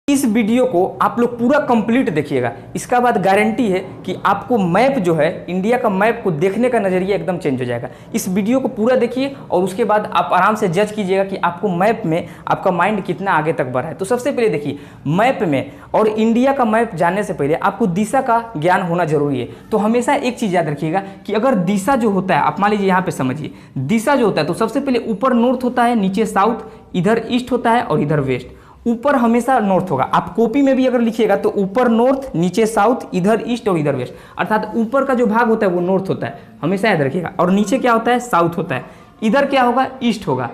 इस वीडियो को आप लोग पूरा कंप्लीट देखिएगा, इसका बाद गारंटी है कि आपको मैप जो है इंडिया का मैप को देखने का नज़रिया एकदम चेंज हो जाएगा। इस वीडियो को पूरा देखिए और उसके बाद आप आराम से जज कीजिएगा कि आपको मैप में आपका माइंड कितना आगे तक बढ़ा है। तो सबसे पहले देखिए, मैप में और इंडिया का मैप जानने से पहले आपको दिशा का ज्ञान होना जरूरी है। तो हमेशा एक चीज़ याद रखिएगा कि अगर दिशा जो होता है, आप मान लीजिए यहाँ पे समझिए, दिशा जो होता है तो सबसे पहले ऊपर नॉर्थ होता है, नीचे साउथ, इधर ईस्ट होता है और इधर वेस्ट। ऊपर हमेशा नॉर्थ होगा। आप कॉपी में भी अगर लिखिएगा तो ऊपर नॉर्थ, नीचे साउथ, इधर ईस्ट और इधर वेस्ट, अर्थात ऊपर का जो भाग होता है वो नॉर्थ होता है, हमेशा याद रखिएगा। और नीचे क्या होता है, साउथ होता है। इधर क्या होगा, ईस्ट होगा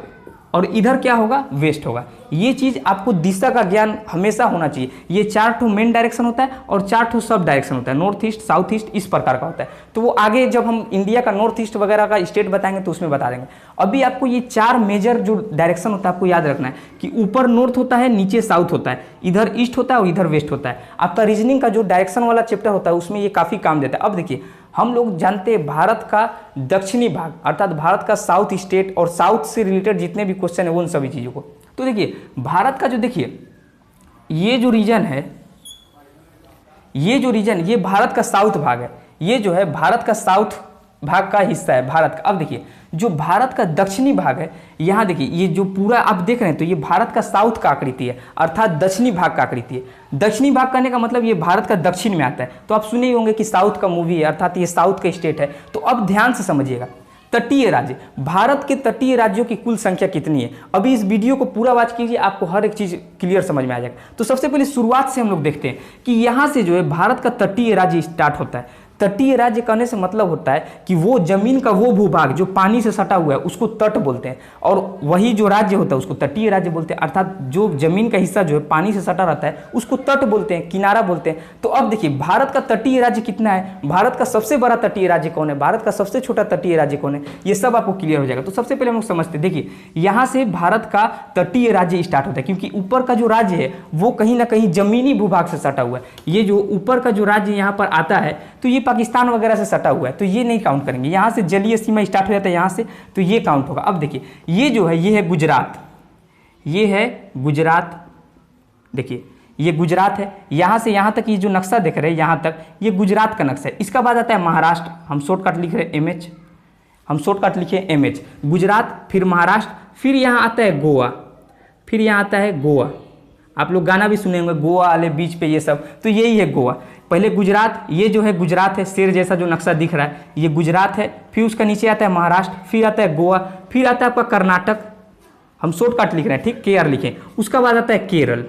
और इधर क्या होगा, वेस्ट होगा। ये चीज़ आपको दिशा का ज्ञान हमेशा होना चाहिए। ये 4 ठो मेन डायरेक्शन होता है और 4 ठो सब डायरेक्शन होता है, नॉर्थ ईस्ट, साउथ ईस्ट, इस प्रकार का होता है। तो वो आगे जब हम इंडिया का नॉर्थ ईस्ट वगैरह का स्टेट बताएंगे तो उसमें बता देंगे। अभी आपको ये 4 मेजर जो डायरेक्शन होता है आपको याद रखना है कि ऊपर नॉर्थ होता है, नीचे साउथ होता है, इधर ईस्ट होता है और इधर वेस्ट होता है। आपका रीजनिंग का जो डायरेक्शन वाला चैप्टर होता है उसमें ये काफ़ी काम देता है। अब देखिए, हम लोग जानते हैं भारत का दक्षिणी भाग अर्थात भारत का साउथ स्टेट और साउथ से रिलेटेड जितने भी क्वेश्चन है उन सभी चीज़ों को। तो देखिए, भारत का जो देखिए ये जो रीजन है, ये भारत का साउथ भाग है। ये जो है भारत का साउथ भाग का हिस्सा है भारत का। अब देखिए, जो भारत का दक्षिणी भाग है, यहाँ देखिए ये जो पूरा आप देख रहे हैं तो ये भारत का साउथ का आकृति है अर्थात दक्षिणी भाग का आकृति है। दक्षिणी भाग करने का मतलब ये भारत का दक्षिण में आता है। तो आप सुने ही होंगे कि साउथ का मूवी है अर्थात ये साउथ का स्टेट है। तो अब ध्यान से समझिएगा, तटीय राज्य, भारत के तटीय राज्यों की कुल संख्या कितनी है। अभी इस वीडियो को पूरा वॉच कीजिए, आपको हर एक चीज़ क्लियर समझ में आ जाएगा। तो सबसे पहले शुरुआत से हम लोग देखते हैं कि यहाँ से जो है भारत का तटीय राज्य स्टार्ट होता है। तटीय राज्य कहने से मतलब होता है कि वो जमीन का वो भूभाग जो पानी से सटा हुआ है उसको तट बोलते हैं, और वही जो राज्य होता है उसको तटीय राज्य बोलते हैं। अर्थात जो जमीन का हिस्सा जो है पानी से सटा रहता है उसको तट बोलते हैं, किनारा बोलते हैं। तो अब देखिए, भारत का तटीय राज्य कितना है, भारत का सबसे बड़ा तटीय राज्य कौन है, भारत का सबसे छोटा तटीय राज्य कौन है, ये सब आपको क्लियर हो जाएगा। तो सबसे पहले हम लोग समझते हैं, देखिए यहाँ से भारत का तटीय राज्य स्टार्ट होता है क्योंकि ऊपर का जो राज्य है वो कहीं ना कहीं जमीनी भूभाग से सटा हुआ है। ये जो ऊपर का जो राज्य यहाँ पर आता है तो ये पाकिस्तान वगैरह से सटा हुआ है, तो ये नहीं काउंट करेंगे। यहाँ से जलीय सीमा स्टार्ट हो जाता है यहाँ से, तो ये काउंट होगा। अब देखिए, ये जो है ये है गुजरात, ये है गुजरात। देखिए ये गुजरात है, यहाँ से यहाँ तक ये जो नक्शा देख रहे हैं यहाँ तक, ये गुजरात का नक्शा है। इसका बाद आता है महाराष्ट्र, हम शॉर्टकट लिख रहे हैं MH, हम शॉर्टकट लिखे MH, गुजरात, फिर महाराष्ट्र, फिर यहाँ आता है गोवा, फिर यहाँ आता है गोवा। आप लोग गाना भी सुने होंगे, गोवा वाले बीच पे ये सब, तो यही है गोवा। पहले गुजरात, ये जो है गुजरात है, शेर जैसा जो नक्शा दिख रहा है ये गुजरात है, फिर उसका नीचे आता है महाराष्ट्र, फिर आता है गोवा, फिर आता है आपका कर्नाटक, हम शॉर्टकट लिख रहे हैं, ठीक, KR लिखें। उसका बाद आता है केरल,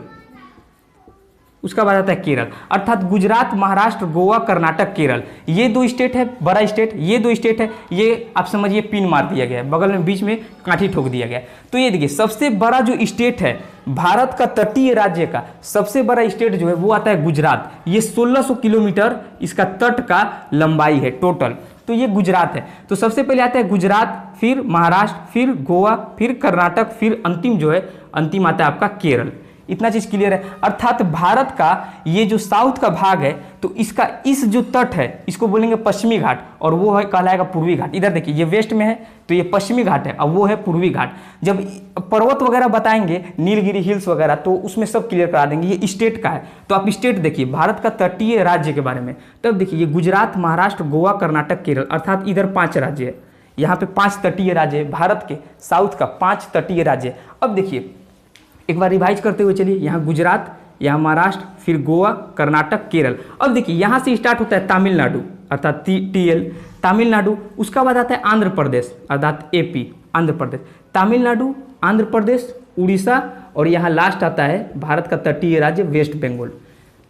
उसका बाद आता है केरल। अर्थात गुजरात, महाराष्ट्र, गोवा, कर्नाटक, केरल, ये 2 स्टेट है, बड़ा स्टेट, ये 2 स्टेट है। ये आप समझिए पिन मार दिया गया है, बगल में बीच में कांठी ठोक दिया गया है। तो ये देखिए, सबसे बड़ा जो स्टेट है भारत का तटीय राज्य का सबसे बड़ा स्टेट जो है वो आता है गुजरात। ये 1600 किलोमीटर इसका तट का लंबाई है टोटल, तो ये गुजरात है। तो सबसे पहले आता है गुजरात, फिर महाराष्ट्र, फिर गोवा, फिर कर्नाटक, फिर अंतिम जो है अंतिम आता है आपका केरल। इतना चीज क्लियर है। अर्थात भारत का ये जो साउथ का भाग है तो इसका इस जो तट है इसको बोलेंगे पश्चिमी घाट, और वो है कहलाएगा पूर्वी घाट। इधर देखिए ये वेस्ट में है तो ये पश्चिमी घाट है, अब वो है पूर्वी घाट। जब पर्वत वगैरह बताएंगे, नीलगिरी हिल्स वगैरह, तो उसमें सब क्लियर करा देंगे। ये स्टेट का है, तो आप स्टेट देखिए भारत का तटीय राज्य के बारे में। तब देखिए ये गुजरात, महाराष्ट्र, गोवा, कर्नाटक, केरल, अर्थात इधर 5 राज्य है। यहाँ पे 5 तटीय राज्य है, भारत के साउथ का 5 तटीय राज्य। अब देखिए एक बार रिवाइज करते हुए चलिए, यहाँ गुजरात, यहाँ महाराष्ट्र, फिर गोवा, कर्नाटक, केरल। अब देखिए यहाँ से स्टार्ट होता है तमिलनाडु अर्थात TL, तमिलनाडु। उसका बाद आता है आंध्र प्रदेश अर्थात AP, आंध्र प्रदेश, तमिलनाडु, आंध्र प्रदेश, उड़ीसा, और यहाँ लास्ट आता है भारत का तटीय राज्य वेस्ट बंगाल।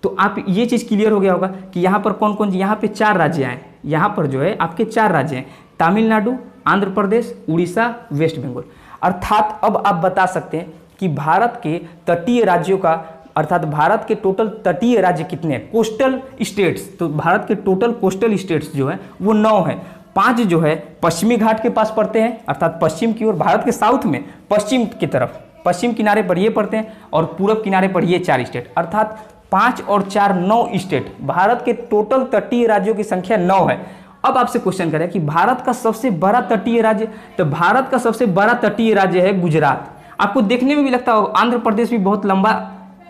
तो आप ये चीज़ क्लियर हो गया होगा कि यहाँ पर कौन कौन, यहाँ पे 4 राज्य आए, यहाँ पर जो है आपके 4 राज्य हैं, तमिलनाडु, आंध्र प्रदेश, उड़ीसा, वेस्ट बंगाल। अर्थात अब आप बता सकते हैं कि भारत के तटीय राज्यों का अर्थात भारत के टोटल तटीय राज्य कितने हैं, कोस्टल स्टेट्स। तो भारत के टोटल कोस्टल स्टेट्स जो है वो 9 है। 5 जो है पश्चिमी घाट के पास पड़ते हैं अर्थात पश्चिम की ओर, भारत के साउथ में पश्चिम की तरफ, पश्चिम किनारे पर ये पड़ते हैं, और पूरब किनारे पर ये 4 स्टेट। अर्थात 5 और 4 9 स्टेट। भारत के टोटल तटीय राज्यों की संख्या 9 है। अब आपसे क्वेश्चन करें कि भारत का सबसे बड़ा तटीय राज्य, तो भारत का सबसे बड़ा तटीय राज्य है गुजरात। आपको देखने में भी लगता होगा आंध्र प्रदेश भी बहुत लंबा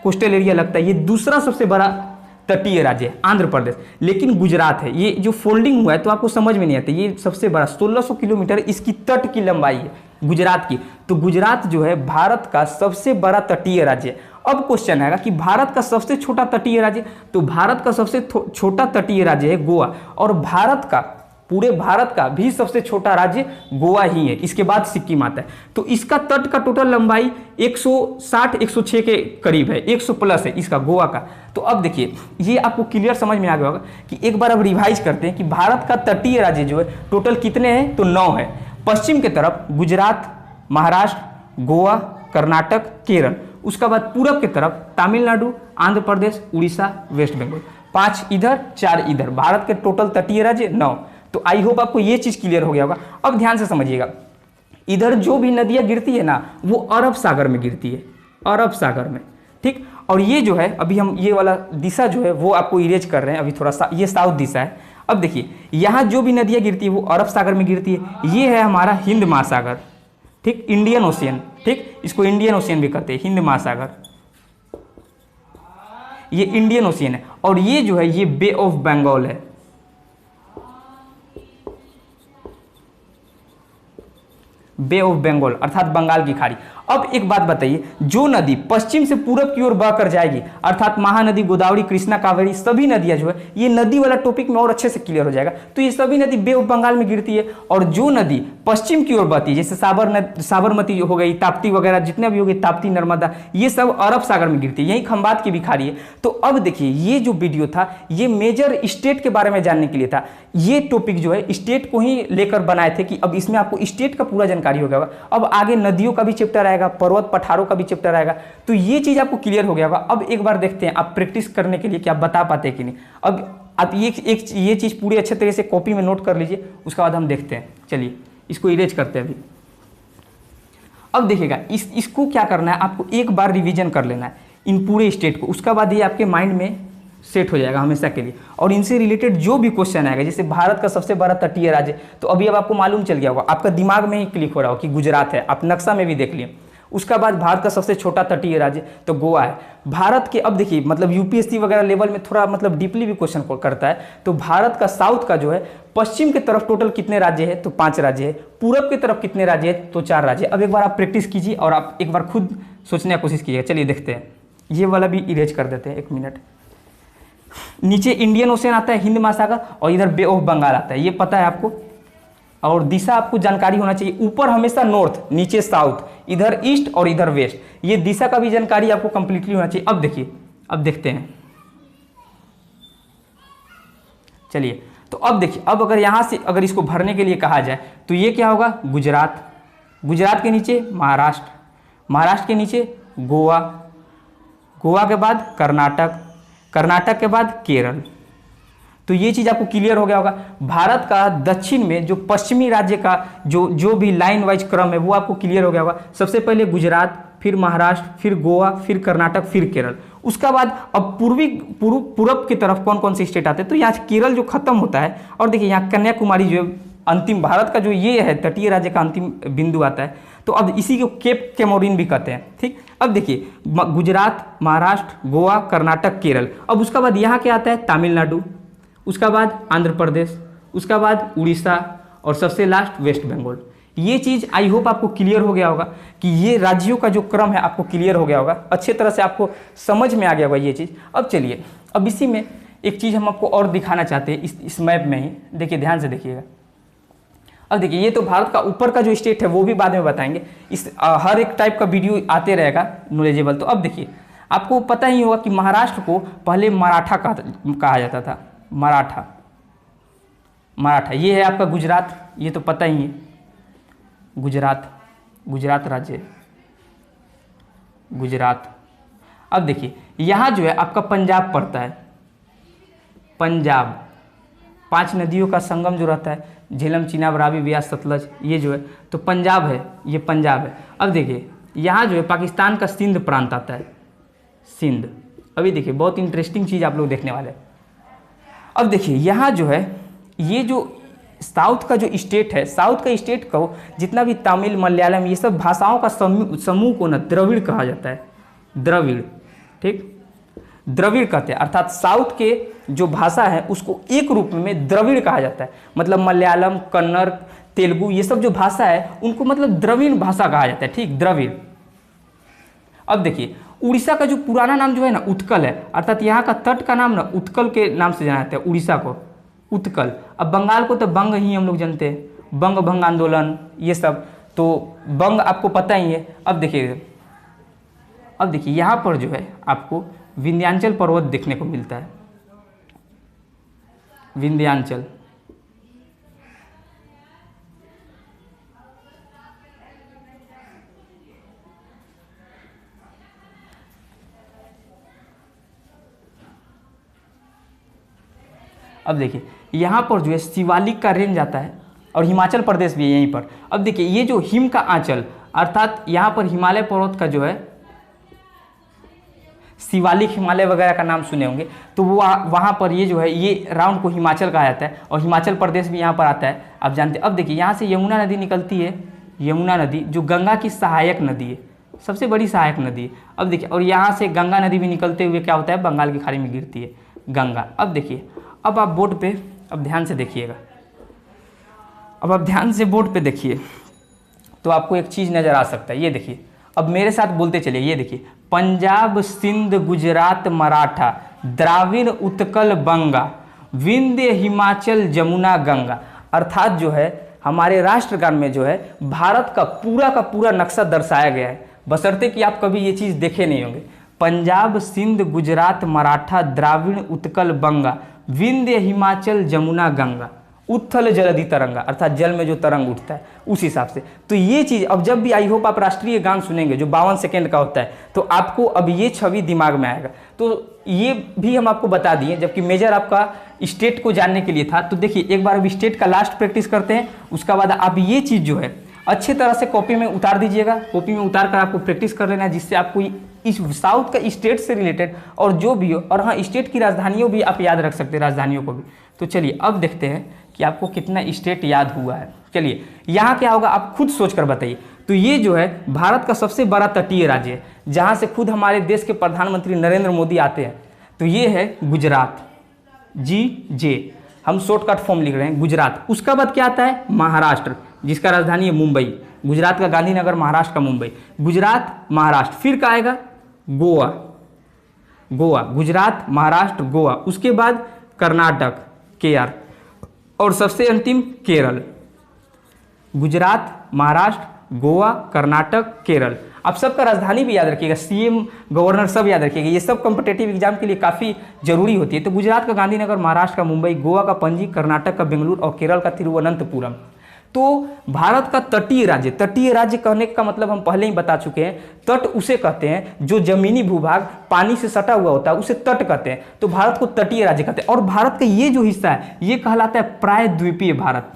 कोस्टल एरिया लगता है, ये दूसरा सबसे बड़ा तटीय राज्य है आंध्र प्रदेश। लेकिन गुजरात है, ये जो फोल्डिंग हुआ है तो आपको समझ में नहीं आता, ये सबसे बड़ा 1600 किलोमीटर इसकी तट की लंबाई है गुजरात की। तो गुजरात जो है भारत का सबसे बड़ा तटीय राज्य है। अब क्वेश्चन आएगा कि भारत का सबसे छोटा तटीय राज्य, तो भारत का सबसे छोटा तटीय राज्य है गोवा, और भारत का, पूरे भारत का भी सबसे छोटा राज्य गोवा ही है, इसके बाद सिक्किम आता है। तो इसका तट का टोटल लंबाई 160-106 के करीब है, 100 प्लस है इसका गोवा का। तो अब देखिए ये आपको क्लियर समझ में आ गया होगा कि एक बार अब रिवाइज करते हैं कि भारत का तटीय राज्य जो है टोटल कितने हैं, तो 9 है। पश्चिम की तरफ गुजरात, महाराष्ट्र, गोवा, कर्नाटक, केरल, उसका बाद पूरब की तरफ तमिलनाडु, आंध्र प्रदेश, उड़ीसा, वेस्ट बंगाल, 5 इधर 4 इधर, भारत के टोटल तटीय राज्य 9। तो आई होप आपको ये चीज क्लियर हो गया होगा। अब ध्यान से समझिएगा, इधर जो भी नदियां गिरती है ना वो अरब सागर में गिरती है, अरब सागर में, ठीक। और ये जो है अभी हम ये वाला दिशा जो है वो आपको इरेज कर रहे हैं अभी थोड़ा सा, ये साउथ दिशा है। अब देखिए यहाँ जो भी नदियां गिरती है वो अरब सागर में गिरती है। ये है हमारा हिंद महासागर, ठीक, इंडियन ओशियन, ठीक, इसको इंडियन ओशियन भी कहते हैं, हिंद महासागर, ये इंडियन ओशियन है। और ये जो है ये बे ऑफ बंगाल है, बे ऑफ बंगाल अर्थात बंगाल की खाड़ी। अब एक बात बताइए, जो नदी पश्चिम से पूरब की ओर बहकर जाएगी अर्थात महानदी, गोदावरी, कृष्णा, कावेरी, सभी नदियां जो है, ये नदी वाला टॉपिक में और अच्छे से क्लियर हो जाएगा। तो ये सभी नदी बे ऑफ बंगाल में गिरती है। और जो नदी पश्चिम की ओर बहती है जैसे साबरमती हो गई, ताप्ती वगैरह जितने भी हो गए, ताप्ती, नर्मदा, ये सब अरब सागर में गिरती है, यही खंबात की भी खाड़ी है। तो अब देखिए ये जो वीडियो था ये मेजर स्टेट के बारे में जानने के लिए था। ये टॉपिक जो है स्टेट को ही लेकर बनाए थे कि अब इसमें आपको स्टेट का पूरा जानकारी हो गया। अब आगे नदियों का भी चैप्टर आएगा, पर्वत पठारों का भी चैप्टर आएगा, तो ये चीज आपको क्लियर हो गया होगा। अब एक बार देखते हैं आप प्रैक्टिस करने के लिए कि आप बता पाते हैं कि नहीं। अब आप ये चीज पूरी अच्छे तरीके से कॉपी में नोट कर लीजिए, उसके बाद हम देखते हैं। चलिए इसको इरेज करते हैं अभी। अब देखिएगा इसको क्या करना है, आपको एक बार रिवीजन कर लेना है इन पूरे स्टेट को, उसका बाद ये आपके माइंड में सेट हो जाएगा हमेशा के लिए। और इनसे रिलेटेड जो भी क्वेश्चन आएगा, जैसे भारत का सबसे बड़ा तटीय राज्य, तो अभी अब आपको मालूम चल गया होगा, आपका दिमाग में ही क्लिक हो रहा हो कि गुजरात है, आप नक्शा में भी देख लिए। उसका बाद भारत का सबसे छोटा तटीय राज्य तो गोवा है। भारत के, अब देखिए मतलब यूपीएससी वगैरह लेवल में थोड़ा मतलब डीपली भी क्वेश्चन करता है। तो भारत का साउथ का जो है, पश्चिम की तरफ टोटल कितने राज्य है, तो 5 राज्य है। पूरब की तरफ कितने राज्य है, तो 4 राज्य। अब एक बार आप प्रैक्टिस कीजिए और आप एक बार खुद सोचने की कोशिश कीजिएगा। चलिए देखते हैं, ये वाला भी इरेज कर देते हैं, 1 मिनट। नीचे इंडियन ओशियन आता है, हिंद महासागर, और इधर बे ऑफ बंगाल आता है, ये पता है आपको। और दिशा आपको जानकारी होना चाहिए, ऊपर हमेशा नॉर्थ, नीचे साउथ, इधर ईस्ट और इधर वेस्ट, ये दिशा का भी जानकारी आपको कंप्लीटली होना चाहिए। अब देखिए, अब देखते हैं, चलिए तो अब देखिए, अब अगर यहां से अगर इसको भरने के लिए कहा जाए तो ये क्या होगा, गुजरात, गुजरात के नीचे महाराष्ट्र, महाराष्ट्र के नीचे गोवा, गोवा के बाद कर्नाटक, कर्नाटक के बाद केरल। तो ये चीज आपको क्लियर हो गया होगा। भारत का दक्षिण में जो पश्चिमी राज्य का जो भी लाइन वाइज क्रम है वो आपको क्लियर हो गया होगा। सबसे पहले गुजरात, फिर महाराष्ट्र, फिर गोवा, फिर कर्नाटक, फिर केरल। उसका बाद अब पूरब की तरफ कौन कौन से स्टेट आते हैं, तो यहाँ केरल जो खत्म होता है, और देखिए यहाँ कन्याकुमारी जो अंतिम, भारत का जो ये है तटीय राज्य का अंतिम बिंदु आता है। तो अब इसी को केप कैमोरिन भी कहते हैं, ठीक। अब देखिए गुजरात, महाराष्ट्र, गोवा, कर्नाटक, केरल। अब उसका बाद यहाँ क्या आता है, तमिलनाडु, उसका बाद आंध्र प्रदेश, उसका बाद उड़ीसा, और सबसे लास्ट वेस्ट बंगाल। ये चीज़ आई होप आपको क्लियर हो गया होगा कि ये राज्यों का जो क्रम है आपको क्लियर हो गया होगा, अच्छे तरह से आपको समझ में आ गया होगा ये चीज़। अब चलिए, अब इसी में एक चीज़ हम आपको और दिखाना चाहते हैं इस मैप में ही, देखिए ध्यान से देखिएगा। अब देखिए ये तो भारत का ऊपर का जो स्टेट है वो भी बाद में बताएंगे, इस हर एक टाइप का वीडियो आते रहेगा नॉलेजेबल। तो अब देखिए आपको पता ही होगा कि महाराष्ट्र को पहले मराठा कहा जाता था, मराठा, मराठा। ये है आपका गुजरात, ये तो पता ही है, गुजरात, गुजरात राज्य, गुजरात। अब देखिए यहाँ जो है आपका पंजाब पड़ता है, पंजाब, 5 नदियों का संगम जो रहता है, झेलम, चिनाब, रावी, ब्यास, सतलज, ये जो है तो पंजाब है, ये पंजाब है। अब देखिए यहाँ जो है पाकिस्तान का सिंध प्रांत आता है, सिंध। अभी देखिए बहुत इंटरेस्टिंग चीज़ आप लोग देखने वाले हैं। अब देखिए यहाँ जो है ये जो साउथ का जो स्टेट है, साउथ का स्टेट को जितना भी तमिल, मलयालम, ये सब भाषाओं का समूह को ना द्रविड़ कहा जाता है, द्रविड़। ठीक। द्रविड़ कहते हैं, अर्थात साउथ के जो भाषा है उसको एक रूप में द्रविड़ कहा जाता है। मतलब मलयालम, कन्नड़, तेलुगु, ये सब जो भाषा है उनको मतलब द्रविड़ भाषा कहा जाता है, ठीक, द्रविड़। अब देखिए उड़ीसा का जो पुराना नाम जो है ना उत्कल है, अर्थात यहाँ का तट का नाम ना उत्कल के नाम से जाना जाता है, उड़ीसा को उत्कल। अब बंगाल को तो बंग ही हम लोग जानते हैं, बंग भंग आंदोलन ये सब, तो बंग आपको पता ही है। अब देखिए यहाँ पर जो है आपको विंध्याचल पर्वत देखने को मिलता है, विंध्याचल। अब देखिए यहाँ पर जो है शिवालिक का रेंज आता है और हिमाचल प्रदेश भी है यहीं पर। अब देखिए ये जो हिम का आंचल, अर्थात यहाँ पर हिमालय पर्वत का जो है शिवालिक हिमालय वगैरह का नाम सुने होंगे, तो वो वहाँ पर ये जो है ये राउंड को हिमाचल कहा जाता है और हिमाचल प्रदेश भी यहाँ पर आता है, आप जानते हैं। अब देखिए यहाँ से यमुना नदी निकलती है, यमुना नदी जो गंगा की सहायक नदी है, सबसे बड़ी सहायक नदी है। अब देखिए और यहाँ से गंगा नदी भी निकलते हुए क्या होता है, बंगाल की खाड़ी में गिरती है गंगा। अब देखिए अब आप बोर्ड पे अब ध्यान से देखिएगा, अब आप ध्यान से बोर्ड पे देखिए तो आपको एक चीज़ नज़र आ सकता है। ये देखिए अब मेरे साथ बोलते चलिए, ये देखिए पंजाब, सिंध, गुजरात, मराठा, द्राविड़, उत्कल, बंगा, विंध्य, हिमाचल, जमुना, गंगा। अर्थात जो है हमारे राष्ट्रगान में जो है भारत का पूरा नक्शा दर्शाया गया है, बशर्ते कि आप कभी ये चीज़ देखे नहीं होंगे। पंजाब, सिंध, गुजरात, मराठा, द्राविड़, उत्कल, बंगा, विंध्य, हिमाचल, जमुना, गंगा, उत्थल जलधि तरंगा, अर्थात जल में जो तरंग उठता है उस हिसाब से। तो ये चीज़ अब जब भी आई होप आप राष्ट्रीय गान सुनेंगे जो 52 सेकेंड का होता है, तो आपको अब ये छवि दिमाग में आएगा। तो ये भी हम आपको बता दिए, जबकि मेजर आपका स्टेट को जानने के लिए था। तो देखिए एक बार अब स्टेट का लास्ट प्रैक्टिस करते हैं, उसका बाद आप ये चीज़ जो है अच्छे तरह से कॉपी में उतार दीजिएगा। कॉपी में उतार कर आपको प्रैक्टिस कर लेना है, जिससे आपको इस साउथ का स्टेट से रिलेटेड और जो भी हो, और हाँ स्टेट की राजधानियों भी आप याद रख सकते हैं, राजधानियों को भी। तो चलिए अब देखते हैं कि आपको कितना स्टेट याद हुआ है। चलिए यहाँ क्या होगा आप खुद सोच कर बताइए। तो ये जो है भारत का सबसे बड़ा तटीय राज्य है, जहाँ से खुद हमारे देश के प्रधानमंत्री नरेंद्र मोदी आते हैं। तो ये है गुजरात, GJ, हम शॉर्टकट फॉर्म लिख रहे हैं गुजरात। उसका बाद क्या आता है, महाराष्ट्र, जिसका राजधानी है मुंबई। गुजरात का गांधीनगर, महाराष्ट्र का मुंबई। गुजरात, महाराष्ट्र, फिर क्या आएगा, गोवा, गोवा, गुजरात, महाराष्ट्र, गोवा। उसके बाद कर्नाटक, KR, और सबसे अंतिम केरल। गुजरात, महाराष्ट्र, गोवा, कर्नाटक, केरल। आप सबका राजधानी भी याद रखिएगा, CM, गवर्नर सब याद रखिएगा, ये सब कॉम्पिटेटिव एग्जाम के लिए काफ़ी जरूरी होती है। तो गुजरात का गांधीनगर, महाराष्ट्र का मुंबई, गोवा का पणजी, कर्नाटक का बेंगलुरु और केरल का तिरुवनंतपुरम। तो भारत का तटीय राज्य कहने का मतलब हम पहले ही बता चुके हैं, तट उसे कहते हैं जो जमीनी भूभाग पानी से सटा हुआ होता है, उसे तट कहते हैं। तो भारत को तटीय राज्य कहते हैं। और भारत का ये जो हिस्सा है ये कहलाता है प्रायद्वीपीय भारत।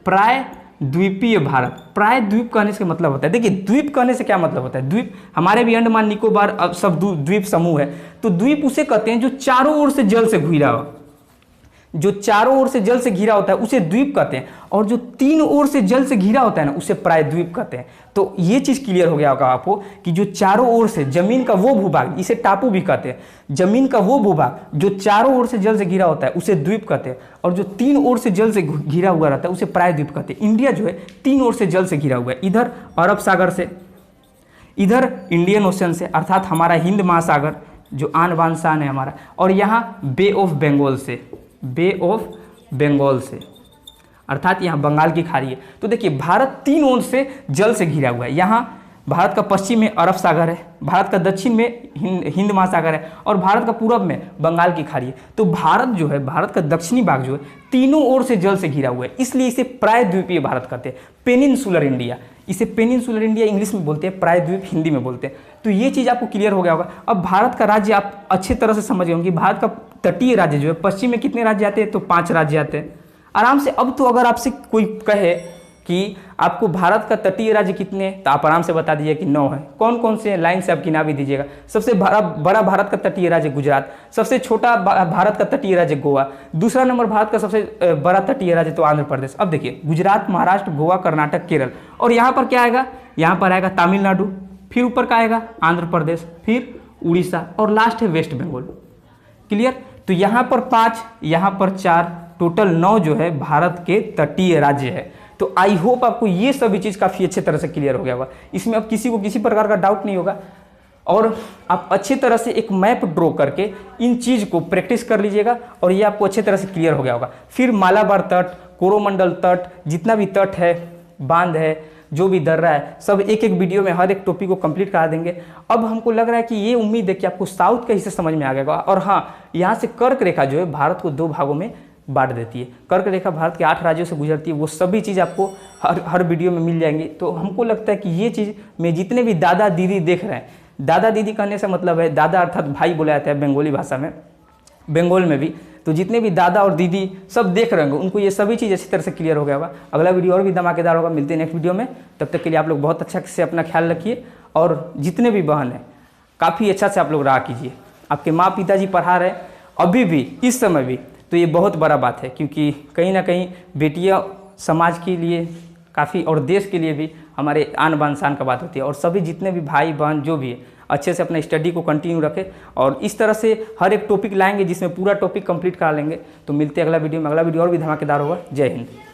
प्रायद्वीपीय भारत, प्रायद्वीप कहने से मतलब होता है, देखिए द्वीप कहने से क्या मतलब होता है, द्वीप हमारे भी अंडमान निकोबार अब सब द्वीप समूह है। तो द्वीप उसे कहते हैं जो चारों ओर से जल से घिरा हो, जो चारों ओर से जल से घिरा होता है उसे द्वीप कहते हैं, और जो तीन ओर से जल से घिरा होता है ना उसे प्रायद्वीप कहते हैं। तो ये चीज क्लियर हो गया होगा आपको कि जो चारों ओर से जमीन का वो भूभाग, इसे टापू भी कहते हैं, जमीन का वो भूभाग जो चारों ओर से जल से घिरा होता है उसे द्वीप कहते हैं, और जो तीन ओर से जल से घिरा हुआ रहता है उसे प्रायद्वीप कहते हैं। इंडिया जो है तीन ओर से जल से घिरा हुआ है, इधर अरब सागर से, इधर इंडियन ओशन से अर्थात हमारा हिंद महासागर जो आन बान शान है हमारा, और यहाँ बे ऑफ बंगाल से, बे ऑफ बंगाल से अर्थात यहाँ बंगाल की खाड़ी है। तो देखिए भारत तीन ओर से जल से घिरा हुआ है। यहाँ भारत का पश्चिम में अरब सागर है, भारत का दक्षिण में हिंद महासागर है, और भारत का पूरब में बंगाल की खाड़ी है। तो भारत जो है, भारत का दक्षिणी भाग जो है तीनों ओर से जल से घिरा हुआ है, इसलिए इसे प्रायद्वीपीय भारत कहते हैं। पेनिनसुलर इंडिया, इसे पेनिनसुलर इंडिया इंग्लिश में बोलते हैं, प्रायद्वीप हिंदी में बोलते हैं। तो ये चीज़ आपको क्लियर हो गया होगा। अब भारत का राज्य आप अच्छे तरह से समझ गए होंगे। भारत का तटीय राज्य जो है, पश्चिम में कितने राज्य आते हैं, तो 5 राज्य आते हैं आराम से। अब तो अगर आपसे कोई कहे कि आपको भारत का तटीय राज्य कितने, तो आप आराम से बता दीजिए कि 9 है। कौन कौन से लाइन से आप गिना भी दीजिएगा। सबसे बड़ा भारत का तटीय राज्य गुजरात, सबसे छोटा भारत का तटीय राज्य गोवा, दूसरा नंबर भारत का सबसे बड़ा तटीय राज्य तो आंध्र प्रदेश। अब देखिए गुजरात, महाराष्ट्र, गोवा, कर्नाटक, केरल, और यहाँ पर क्या आएगा, यहाँ पर आएगा तमिलनाडु, फिर ऊपर का आएगा आंध्र प्रदेश, फिर उड़ीसा और लास्ट है वेस्ट बंगाल। क्लियर। तो यहाँ पर 5, यहाँ पर 4, टोटल 9 जो है भारत के तटीय राज्य है। तो आई होप आपको ये सभी चीज़ काफ़ी अच्छे तरह से क्लियर हो गया होगा। इसमें अब किसी को किसी प्रकार का डाउट नहीं होगा और आप अच्छी तरह से एक मैप ड्रॉ करके इन चीज़ को प्रैक्टिस कर लीजिएगा और ये आपको अच्छे तरह से क्लियर हो गया होगा। फिर मालाबार तट, कोरोमंडल तट, जितना भी तट है, बांध है, जो भी दर्रा है, सब एक एक वीडियो में हर एक टॉपिक को कंप्लीट करा देंगे। अब हमको लग रहा है कि ये उम्मीद है कि आपको साउथ का हिस्सा समझ में आ गया। और हाँ, यहाँ से कर्क रेखा जो है भारत को 2 भागों में बांट देती है। कर्क रेखा भारत के 8 राज्यों से गुजरती है। वो सभी चीज़ आपको हर वीडियो में मिल जाएंगी। तो हमको लगता है कि ये चीज़ में जितने भी दादा दीदी देख रहे हैं, दादा दीदी कहने से मतलब है दादा अर्थात भाई बोला जाता है बंगाली भाषा में, बंगाल में भी। तो जितने भी दादा और दीदी सब देख रहे होंगे उनको ये सभी चीज़ अच्छी तरह से क्लियर हो गया होगा। अगला वीडियो और भी धमाकेदार होगा। मिलते हैं नेक्स्ट वीडियो में। तब तक के लिए आप लोग बहुत अच्छा से अपना ख्याल रखिए और जितने भी बहन हैं काफ़ी अच्छा से आप लोग रहा कीजिए। आपके माँ पिताजी पढ़ा रहे हैं अभी भी, इस समय भी, तो ये बहुत बड़ा बात है, क्योंकि कहीं ना कहीं बेटियाँ समाज के लिए काफ़ी और देश के लिए भी हमारे आन बान शान का बात होती है। और सभी जितने भी भाई बहन जो भी है अच्छे से अपना स्टडी को कंटिन्यू रखें और इस तरह से हर एक टॉपिक लाएंगे जिसमें पूरा टॉपिक कंप्लीट करा लेंगे। तो मिलते हैं अगला वीडियो में। अगला वीडियो और भी धमाकेदार होगा। जय हिंद।